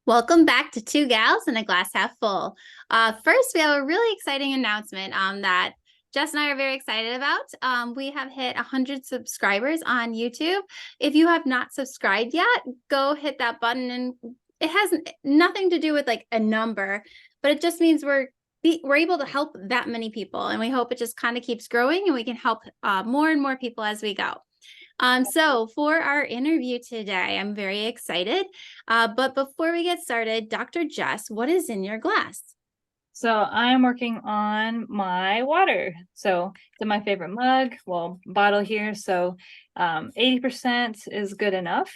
Welcome back to Two Gals and a Glass Half Full. First, we have a really exciting announcement that Jess and I are very excited about. We have hit 100 subscribers on YouTube. If you have not subscribed yet, go hit that button. And it has nothing to do with like a number, but it just means we're able to help that many people. And we hope it just kind of keeps growing and we can help more and more people as we go. So for our interview today, I'm very excited. But before we get started, Dr. Jess, what is in your glass? So I'm working on my water. So it's in my favorite mug, bottle here. So 80% is good enough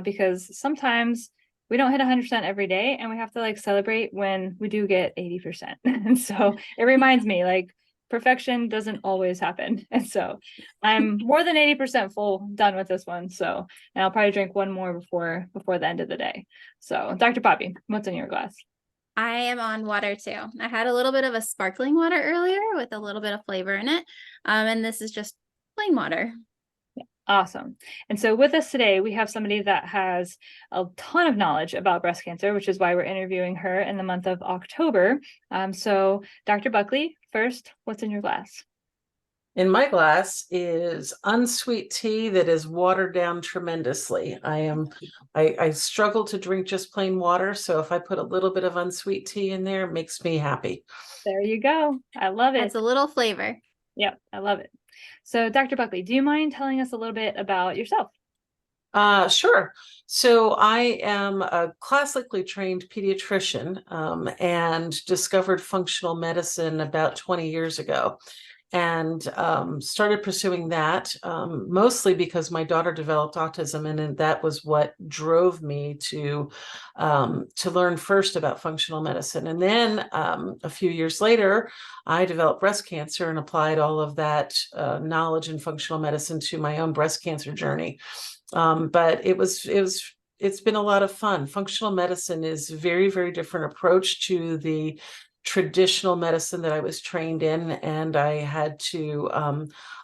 because sometimes we don't hit 100% every day and we have to like celebrate when we do get 80%. And so it reminds me like perfection doesn't always happen. And so I'm more than 80% full done with this one. So, and I'll probably drink one more before the end of the day. So Dr. Bobbie, what's in your glass? I am on water too. I had a little bit of a sparkling water earlier with a little bit of flavor in it. And this is just plain water. Awesome. And so with us today, we have somebody that has a ton of knowledge about breast cancer, which is why we're interviewing her in the month of October. So Dr. Buckley, first, what's in your glass? In my glass is unsweet tea that is watered down tremendously. I struggle to drink just plain water, so if I put a little bit of unsweet tea in there, it makes me happy. There you go. I love it. It's a little flavor. Yep, I love it. So Dr. Buckley, do you mind telling us a little bit about yourself? Sure. So I am a classically trained pediatrician and discovered functional medicine about 20 years ago. And started pursuing that mostly because my daughter developed autism, and that was what drove me to learn first about functional medicine. And then a few years later, I developed breast cancer and applied all of that knowledge in functional medicine to my own breast cancer journey. But it's been a lot of fun. Functional medicine is a very, very different approach to the traditional medicine that I was trained in, and I had to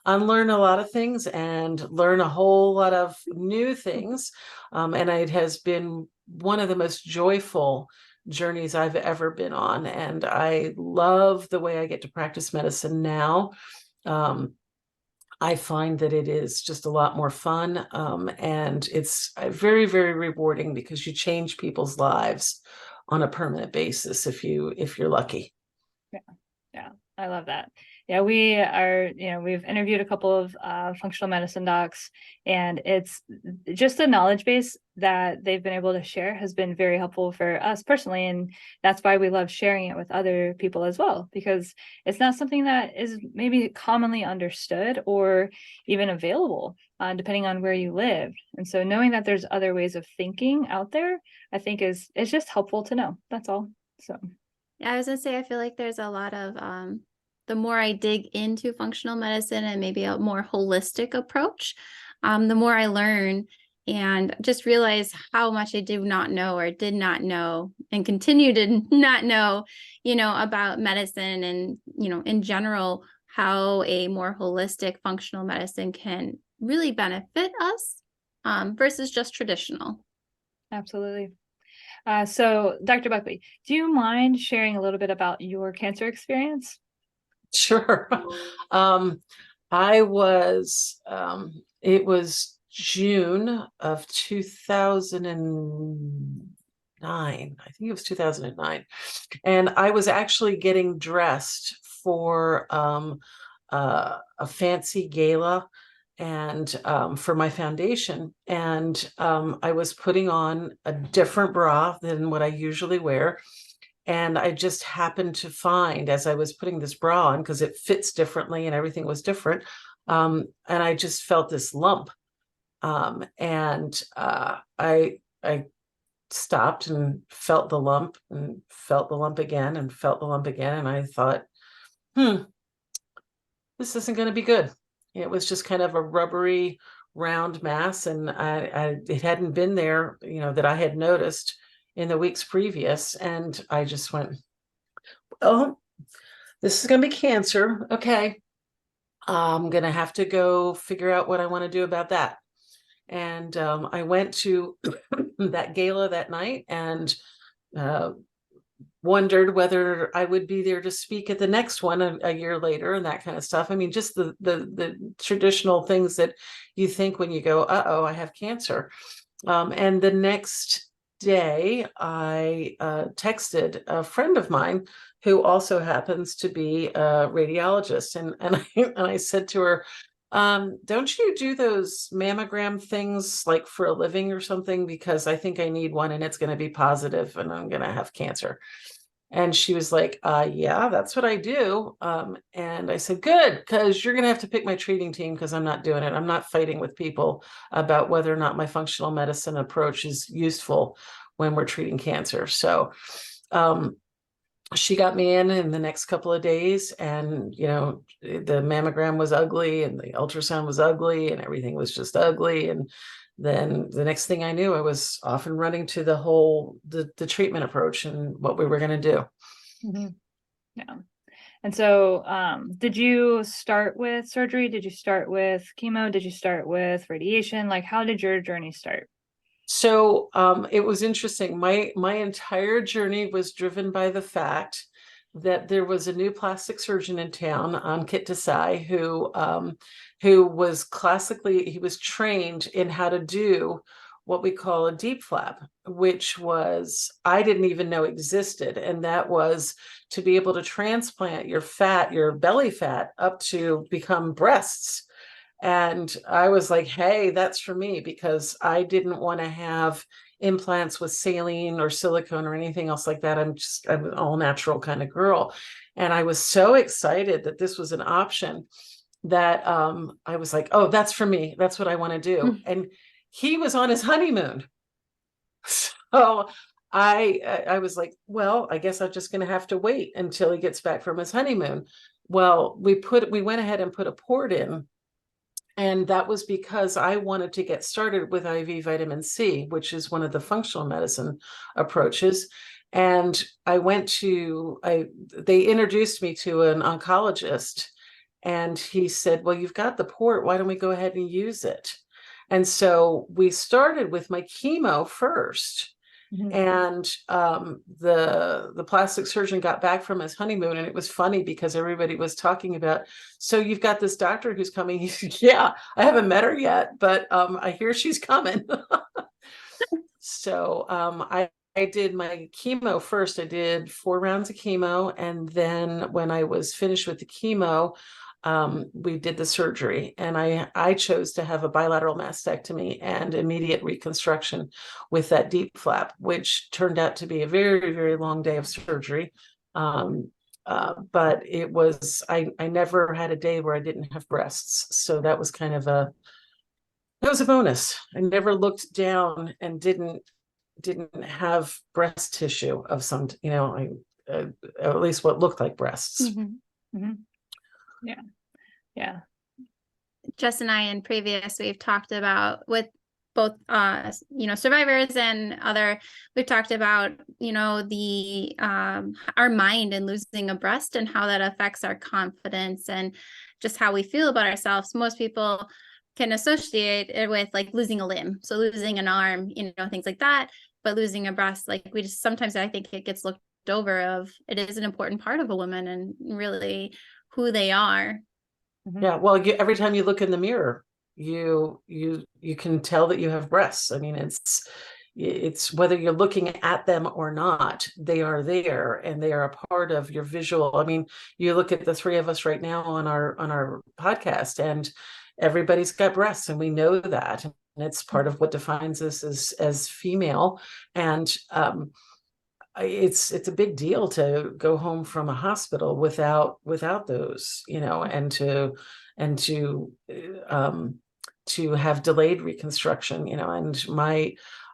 unlearn a lot of things and learn a whole lot of new things. And it has been one of the most joyful journeys I've ever been on. And I love the way I get to practice medicine now. I find that it is just a lot more fun, and it's very, very rewarding because you change people's lives on a permanent basis if you're lucky. Yeah, I love that. Yeah, we've interviewed a couple of functional medicine docs, and it's just the knowledge base that they've been able to share has been very helpful for us personally. And that's why we love sharing it with other people as well, because it's not something that is maybe commonly understood or even available, depending on where you live. And so knowing that there's other ways of thinking out there, I think is just helpful to know. That's all. So. Yeah, I was gonna say, I feel like there's a lot of, the more I dig into functional medicine and maybe a more holistic approach, the more I learn and just realize how much I do not know or did not know and continue to not know, about medicine and, in general, how a more holistic functional medicine can really benefit us versus just traditional. Absolutely. So Dr. Buckley, do you mind sharing a little bit about your cancer experience? Sure. I was, it was June of 2009. I think it was 2009. And I was actually getting dressed for a fancy gala and for my foundation. And I was putting on a different bra than what I usually wear. And I just happened to find, as I was putting this bra on, because it fits differently and everything was different, and I just felt this lump. And I stopped and felt the lump and felt the lump again and felt the lump again. And I thought, this isn't going to be good. It was just kind of a rubbery round mass, and it hadn't been there, that I had noticed in the weeks previous. And I just went, oh, this is going to be cancer. Okay. I'm going to have to go figure out what I want to do about that. And I went to that gala that night and wondered whether I would be there to speak at the next one a year later and that kind of stuff. I mean, just the traditional things that you think when you go, uh-oh, I have cancer. And the next day, I texted a friend of mine who also happens to be a radiologist, and I said to her, don't you do those mammogram things like for a living or something? Because I think I need one and it's going to be positive and I'm going to have cancer. And she was like, yeah, that's what I do. And I said, good, because you're going to have to pick my treating team because I'm not doing it. I'm not fighting with people about whether or not my functional medicine approach is useful when we're treating cancer. So she got me in the next couple of days, and the mammogram was ugly and the ultrasound was ugly and everything was just ugly. And then the next thing I knew, I was off and running to the treatment approach and what we were going to do. Mm-hmm. Yeah. And so did you start with surgery? Did you start with chemo? Did you start with radiation? Like, how did your journey start? So it was interesting. My entire journey was driven by the fact that there was a new plastic surgeon in town, Ankit Desai, who was he was trained in how to do what we call a deep flap, which was, I didn't even know existed. And that was to be able to transplant your belly fat up to become breasts. And I was like, hey, that's for me, because I didn't want to have implants with saline or silicone or anything else like that. I'm an all natural kind of girl. And I was so excited that this was an option that I was like, oh, that's for me. That's what I want to do. And he was on his honeymoon. So I was like, well, I guess I'm just going to have to wait until he gets back from his honeymoon. Well, we went ahead and put a port in. And that was because I wanted to get started with IV vitamin C, which is one of the functional medicine approaches. And they introduced me to an oncologist, and he said, well, you've got the port. Why don't we go ahead and use it? And so we started with my chemo first. Mm-hmm. And the plastic surgeon got back from his honeymoon, and it was funny because everybody was talking about, so you've got this doctor who's coming. He said, yeah, I haven't met her yet, but I hear she's coming. So I did my chemo first. I did 4 rounds of chemo, and then when I was finished with the chemo, we did the surgery, and I chose to have a bilateral mastectomy and immediate reconstruction with that deep flap, which turned out to be a very, very long day of surgery. But it was, I never had a day where I didn't have breasts. So that was that was a bonus. I never looked down and didn't have breast tissue of some, at least what looked like breasts. Mm-hmm. Mm-hmm. Yeah. Yeah. Jess and I in previous, we've talked about with both, survivors and we've talked about, our mind and losing a breast and how that affects our confidence and just how we feel about ourselves. Most people can associate it with like losing a limb. So losing an arm, things like that, but losing a breast, like sometimes I think it gets looked over of it is an important part of a woman and really who they are. Yeah, well, every time you look in the mirror, you can tell that you have breasts. I mean, it's whether you're looking at them or not, they are there and they are a part of your visual. I mean, you look at the 3 of us right now on our podcast, and everybody's got breasts, and we know that, and it's part of what defines us as female. And it's a big deal to go home from a hospital without those, and to have delayed reconstruction, and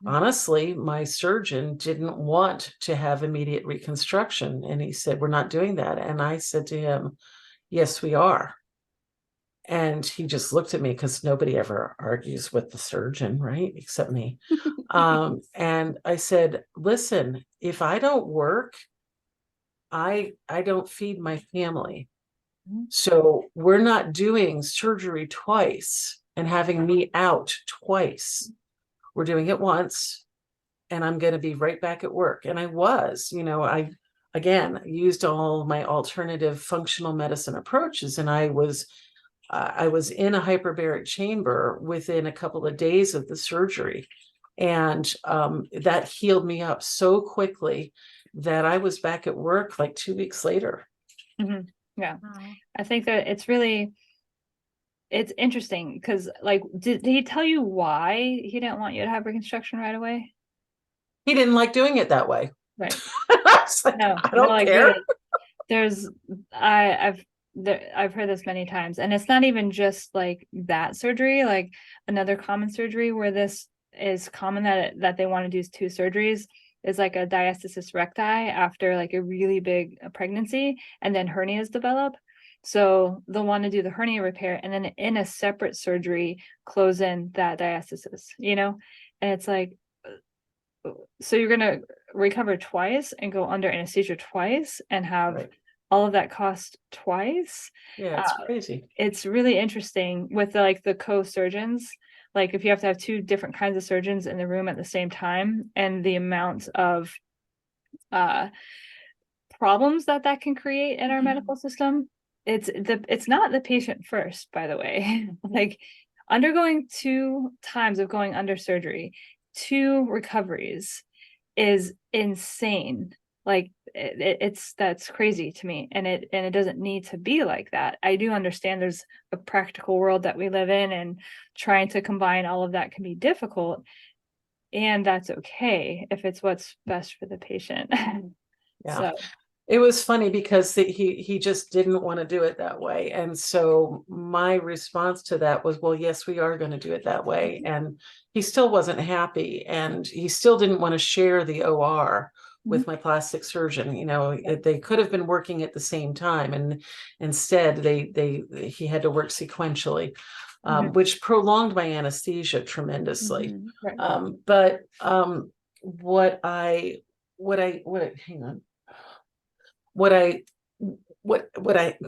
honestly, my surgeon didn't want to have immediate reconstruction, and he said, we're not doing that. And I said to him, yes, we are. And he just looked at me, because nobody ever argues with the surgeon, right? Except me. And I said, listen, if I don't work, I don't feed my family. So we're not doing surgery twice and having me out twice. We're doing it once, and I'm going to be right back at work. And I was, I again used all of my alternative functional medicine approaches, and I was in a hyperbaric chamber within a couple of days of the surgery. And that healed me up so quickly that I was back at work like 2 weeks later. Mhm. Yeah. Wow. I think that it's interesting because, like, did he tell you why he didn't want you to have reconstruction right away? He didn't like doing it that way. Right. I was like, No, I don't like, care. really, there's I've heard this many times, and it's not even just like that surgery. Like, another common surgery where this is common that they want to do 2 surgeries is like a diastasis recti after like a really big pregnancy, and then hernias develop. So they'll want to do the hernia repair and then in a separate surgery close in that diastasis, and it's like, so you're gonna recover twice and go under anesthesia twice and have Right. all of that cost twice. Yeah, it's crazy. It's really interesting with the co-surgeons. Like, if you have to have 2 different kinds of surgeons in the room at the same time, and the amount of problems that can create in our medical system. It's not the patient first, by the way. Like, undergoing 2 times of going under surgery, 2 recoveries is insane. Like, that's crazy to me, and it doesn't need to be like that. I do understand there's a practical world that we live in, and trying to combine all of that can be difficult, and that's okay if it's what's best for the patient. Yeah. So It was funny because he just didn't want to do it that way. And so my response to that was, well, yes, we are going to do it that way. And he still wasn't happy, and he still didn't want to share the OR with my plastic surgeon. They could have been working at the same time, and instead he had to work sequentially, which prolonged my anesthesia tremendously. Right. But what I hang on. What I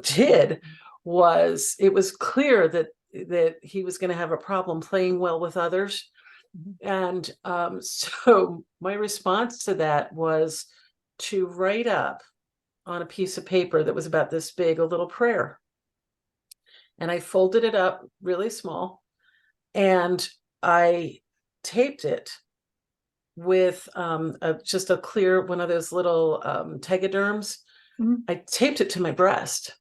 did was, it was clear that he was going to have a problem playing well with others. And so my response to that was to write up on a piece of paper that was about this big a little prayer. And I folded it up really small, and I taped it with just a clear one of those little tegaderms. I taped it to my breast,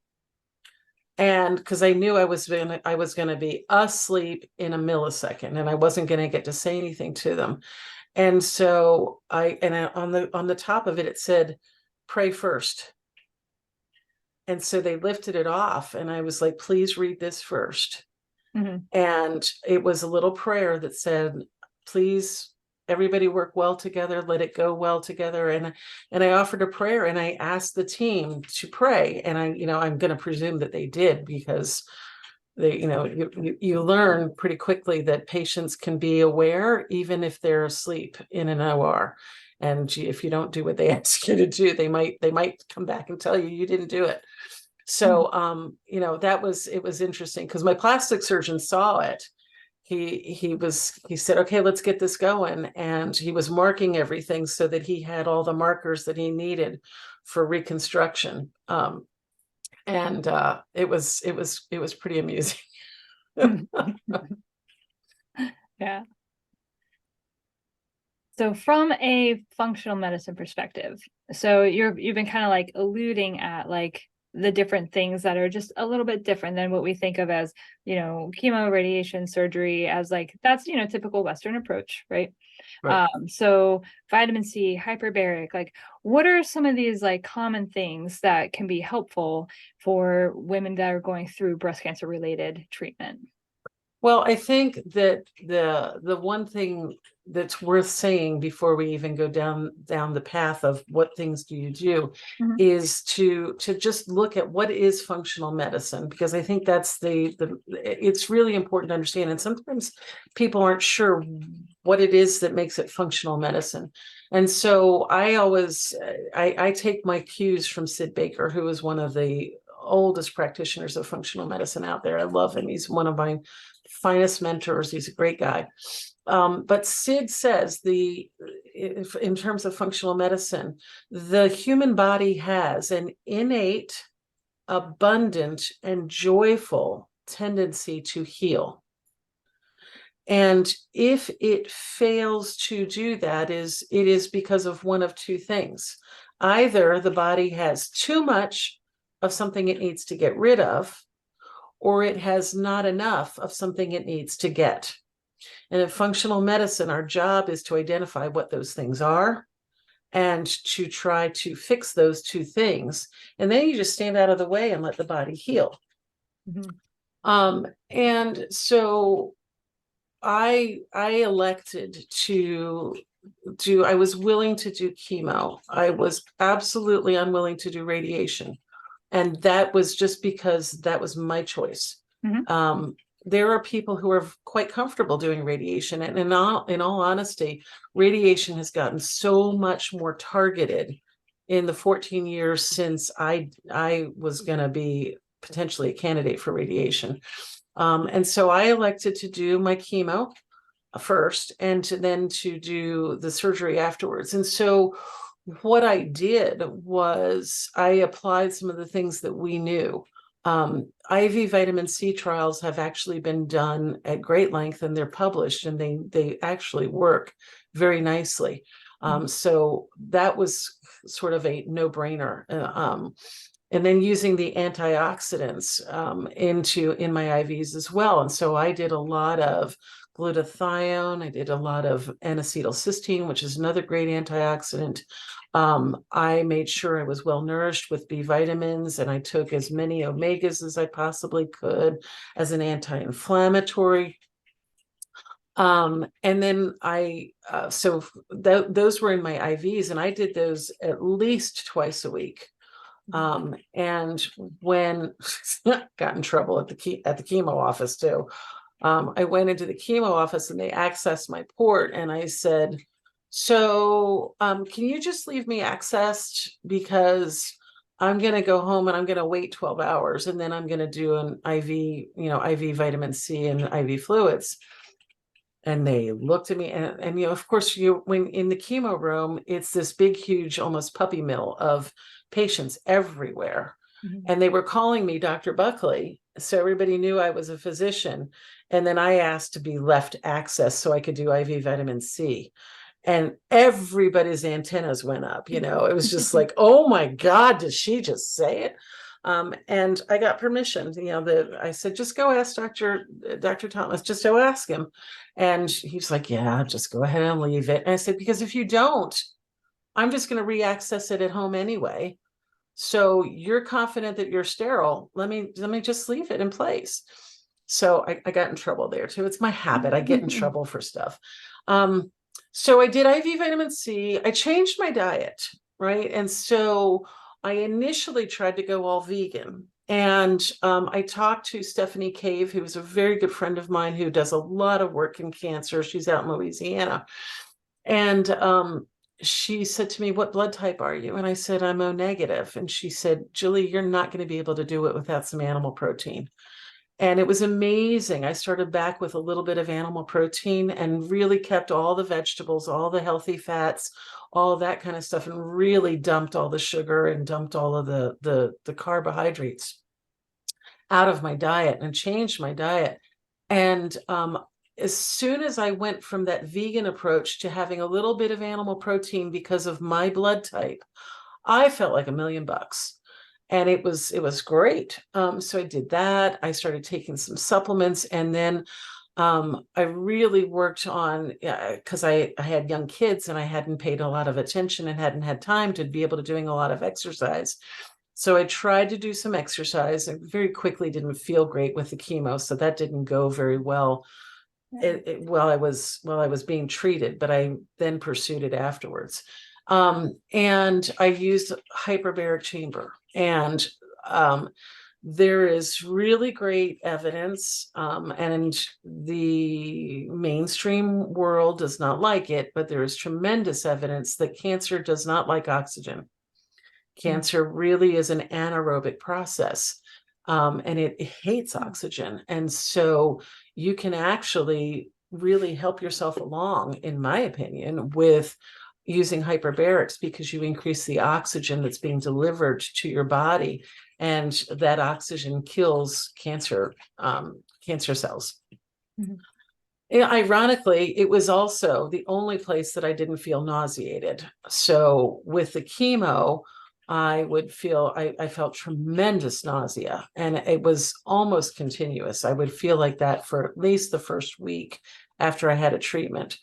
and because I knew I was going to be asleep in a millisecond, and I wasn't going to get to say anything to them. And so on the top of it, it said, "Pray first." And so they lifted it off, and I was like, "Please read this first." And it was a little prayer that said, "Please, everybody work well together, let it go well together." And I offered a prayer, and I asked the team to pray. And I'm going to presume that they did, because you learn pretty quickly that patients can be aware even if they're asleep in an OR. And if you don't do what they ask you to do, they might come back and tell you didn't do it. So it was interesting, because my plastic surgeon saw it. He said, "Okay, let's get this going." And he was marking everything so that he had all the markers that he needed for reconstruction. And it was pretty amusing. Yeah. So from a functional medicine perspective, so you've been kind of like alluding at like the different things that are just a little bit different than what we think of as, chemo, radiation, surgery, as like, that's, typical Western approach, right? Right. So vitamin C, hyperbaric, like, what are some of these like common things that can be helpful for women that are going through breast cancer related treatment? Well, I think that the one thing that's worth saying before we even go down the path of what things do you do is to just look at what is functional medicine, because I think that's it's really important to understand. And sometimes people aren't sure what it is that makes it functional medicine. And so I take my cues from Sid Baker, who is one of the oldest practitioners of functional medicine out there. I love him. He's one of my finest mentors. He's a great guy. But Sid says in terms of functional medicine, the human body has an innate, abundant, and joyful tendency to heal. And if it fails to do that, it is because of one of two things. Either the body has too much of something it needs to get rid of, or it has not enough of something it needs to get. And in functional medicine, our job is to identify what those things are and to try to fix those two things. And then you just stand out of the way and let the body heal. And so I elected to do, I was willing to do chemo. I was absolutely unwilling to do radiation. And that was just because that was my choice. There are people who are quite comfortable doing radiation. And in all honesty, radiation has gotten so much more targeted in the 14 years since I was going to be potentially a candidate for radiation. And so I elected to do my chemo first and then to do the surgery afterwards. And so what I did was I applied some of the things that we knew. IV vitamin C trials have actually been done at great length, and they're published, and they actually work very nicely. So that was sort of a no-brainer. And then using the antioxidants in my IVs as well. And so I did a lot of glutathione. I did a lot of N-acetylcysteine, which is another great antioxidant. I made sure I was well nourished with B vitamins, and I took as many omegas as I possibly could as an anti-inflammatory. And then those were in my IVs, and I did those at least twice a week. And when got in trouble at the chemo office too, I went into the chemo office and they accessed my port, and I said, so can you just leave me accessed, because I'm going to go home and I'm going to wait 12 hours and then I'm going to do an IV vitamin C and IV fluids. And they looked at me and of course, when in the chemo room, it's this big, huge, almost puppy mill of patients everywhere. And they were calling me Dr. Buckley. So everybody knew I was a physician. And then I asked to be left access so I could do IV vitamin C. And everybody's antennas went up. It was just like, oh my God, did she just say it? And I got permission. I said, just go ask Dr. Thomas, just go ask him. And he's like, yeah, just go ahead and leave it. And I said, because if you don't, I'm just going to re-access it at home anyway. So you're confident that you're sterile. Let me just leave it in place. So I got in trouble there too. It's my habit. I get in trouble for stuff. So I did IV vitamin C. I changed my diet, right? And so I initially tried to go all vegan. And I talked to Stephanie Cave, who is a very good friend of mine who does a lot of work in cancer. She's out in Louisiana. And she said to me, what blood type are you? And I said, I'm O negative. And she said, Julie, you're not going to be able to do it without some animal protein. And it was amazing. I started back with a little bit of animal protein and really kept all the vegetables, all the healthy fats, all of that kind of stuff, and really dumped all the sugar and dumped all of the carbohydrates out of my diet and changed my diet. And as soon as I went from that vegan approach to having a little bit of animal protein because of my blood type, I felt like $1 million. And it was great. So I did that. I started taking some supplements, and then I really worked on, because I had young kids and I hadn't paid a lot of attention and hadn't had time to be able to doing a lot of exercise. So I tried to do some exercise. I very quickly didn't feel great with the chemo, so that didn't go very well while I was being treated, but I then pursued it afterwards. And I used hyperbaric chamber, and there is really great evidence, and the mainstream world does not like it, but there is tremendous evidence that cancer does not like oxygen. Cancer really is an anaerobic process, and it hates oxygen. And so you can actually really help yourself along, in my opinion, with using hyperbarics, because you increase the oxygen that's being delivered to your body, and that oxygen kills cancer cells. Mhm. Yeah, ironically, it was also the only place that I didn't feel nauseated. So with the chemo, I felt tremendous nausea, and it was almost continuous. I would feel like that for at least the first week after I had a treatment.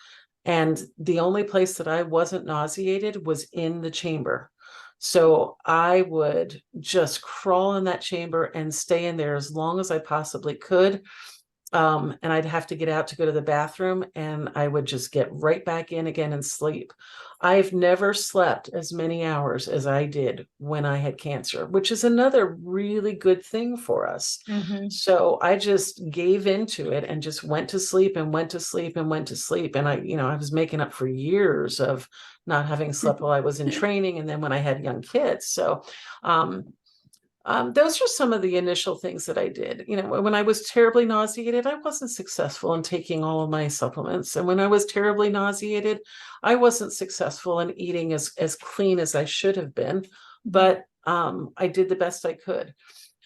And the only place that I wasn't nauseated was in the chamber. So I would just crawl in that chamber and stay in there as long as I possibly could. And I'd have to get out to go to the bathroom, and I would just get right back in again and sleep. I've never slept as many hours as I did when I had cancer, which is another really good thing for us. Mhm. So I just gave into it and just went to sleep and went to sleep and went to sleep. And I was making up for years of not having slept while I was in training, and then when I had young kids. So those are some of the initial things that I did. When I was terribly nauseated, I wasn't successful in taking all of my supplements. And when I was terribly nauseated, I wasn't successful in eating as clean as I should have been. But I did the best I could.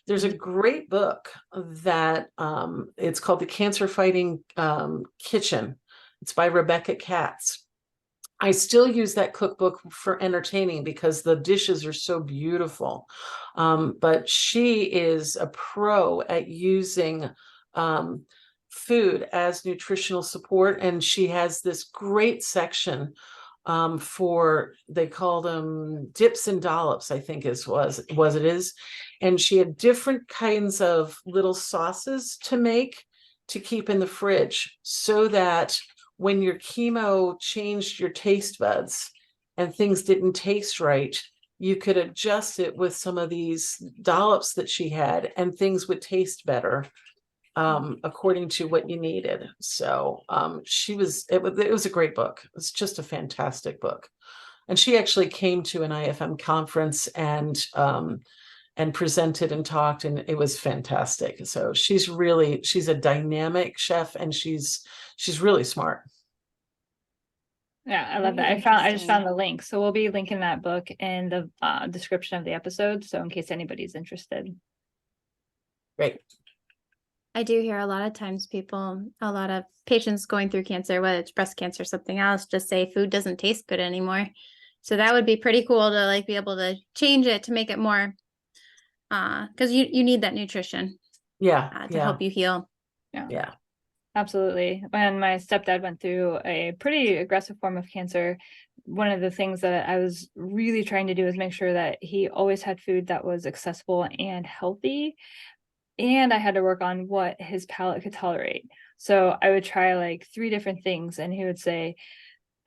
There's a great book that it's called The Cancer Fighting Kitchen. It's by Rebecca Katz. I still use that cookbook for entertaining because the dishes are so beautiful. But she is a pro at using food as nutritional support. And she has this great section for, they call them dips and dollops, I think it is. And she had different kinds of little sauces to make to keep in the fridge, so that when your chemo changed your taste buds and things didn't taste right, you could adjust it with some of these dollops that she had, and things would taste better according to what you needed. So it was a great book. It's just a fantastic book. And she actually came to an IFM conference and presented and talked, and it was fantastic. So she's a dynamic chef, and she's really smart. Yeah, I love that. Very I just found interesting. the link. So we'll be linking that book in the description of the episode. So in case anybody's interested. Great. I do hear a lot of patients going through cancer, whether it's breast cancer or something else, just say food doesn't taste good anymore. So that would be pretty cool to like be able to change it to make it more, because you need that nutrition Yeah. to help you heal. Yeah. Absolutely. When my stepdad went through a pretty aggressive form of cancer, one of the things that I was really trying to do is make sure that he always had food that was accessible and healthy. And I had to work on what his palate could tolerate. So I would try like 3 different things, and he would say,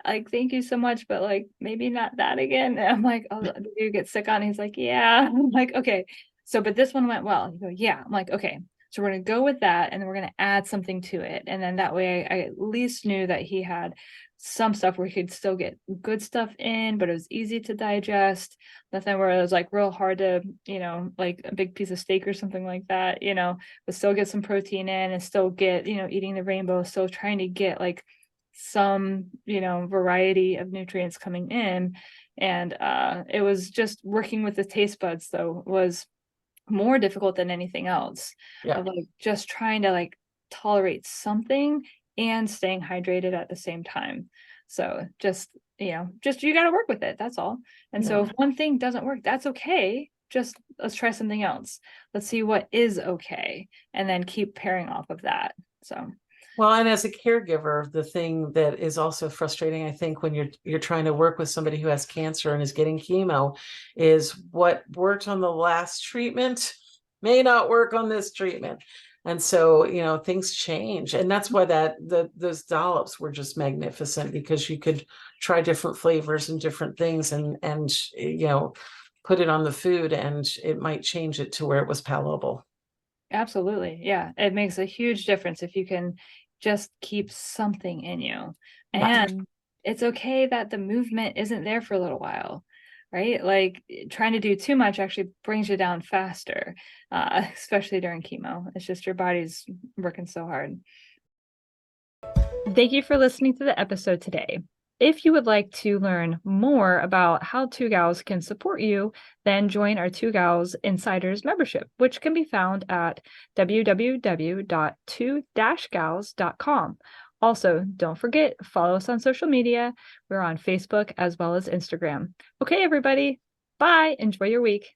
like, thank you so much, but like maybe not that again. And I'm like, oh, did you get sick on? He's like, yeah. I'm like, okay. So, but this one went well. You go, yeah. I'm like, okay. So we're gonna go with that, and then we're gonna add something to it. And then that way I at least knew that he had some stuff where he could still get good stuff in, but it was easy to digest. Nothing where it was like real hard to, like a big piece of steak or something like that, but still get some protein in and still get, eating the rainbow, still trying to get like some variety of nutrients coming in. And it was just working with the taste buds though was more difficult than anything else. Yeah. Of like just trying to like tolerate something and staying hydrated at the same time. So just you got to work with it, that's all. And so if one thing doesn't work, that's okay. Just let's try something else. Let's see what is okay, and then keep pairing off of that. So Well, and as a caregiver, the thing that is also frustrating, I think, when you're trying to work with somebody who has cancer and is getting chemo, is what worked on the last treatment may not work on this treatment. And so, things change. And that's why those dollops were just magnificent, because you could try different flavors and different things and put it on the food, and it might change it to where it was palatable. absolutely. Yeah. It makes a huge difference if you can just keep something in you. Yeah. And it's okay that the movement isn't there for a little while, right? Like trying to do too much actually brings you down faster, especially during chemo. It's just your body's working so hard. Thank you for listening to the episode today. If you would like to learn more about how Two Gals can support you, then join our Two Gals Insiders membership, which can be found at www.2-gals.com. Also, don't forget, follow us on social media. We're on Facebook as well as Instagram. Okay, everybody. Bye. Enjoy your week.